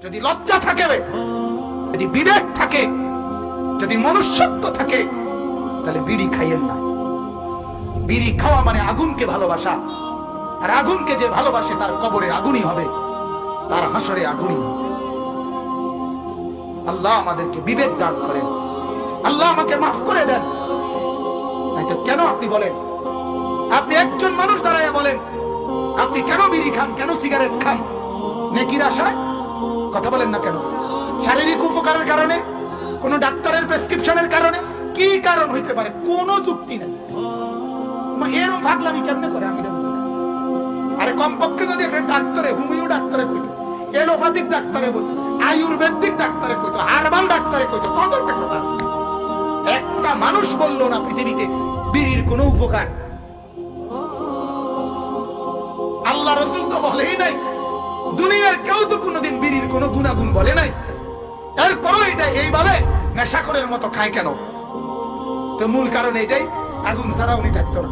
যদি লজ্জা থাকে, যদি বিবেক থাকে, যদি মনুষ্যত্ব থাকে, তাহলে বিড়ি খাইয়েন না। বিড়ি খাওয়া মানে আগুনকে ভালোবাসা, আর আগুনকে যে ভালোবাসে তার কবরে আগুনই হবে, তার হাসরে আগুনই হবে। আল্লাহ আমাদেরকে বিবেক দান করেন, আল্লাহ আমাকে মাফ করে দেন। তো কেন আপনি বলেন, আপনি একজন মানুষ দাঁড়ায় বলেন আপনি কেন বিড়ি খান, কেন সিগারেট খান? নেকির আশায়? কথা বলেন না কেন? শারীরিক উপকারের কারণে? কোন ডাক্তারের প্রেসক্রিপশনের কারণে? কি কারণ হইতে পারে? কোনো যুক্তি নেই। এরকম ভাগলামি কেমনে করে আমি? আরে কমপক্ষে যদি একটা ডাক্তারে, হোমিও ডাক্তারে কইতো, এলোপ্যাথিক ডাক্তারে বলতো, আয়ুর্বেদিক ডাক্তারে কইতো, হার্বাল ডাক্তারে কইতো, কত একটা কথা আছে। একটা মানুষ বললো না পৃথিবীতে বিড়ির কোনো উপকার। আল্লাহ রাসূল তো বলেই নাই, দুনিয়ার কেউ তো কোনোদিন বিড়ির কোনো গুণাগুণ বলে নাই। এরপরও এটা এইভাবে নেশাখোরের মতো খায় কেন? তো মূল কারণ এটাই, আগুন ছাড়া উনি থাকতো না।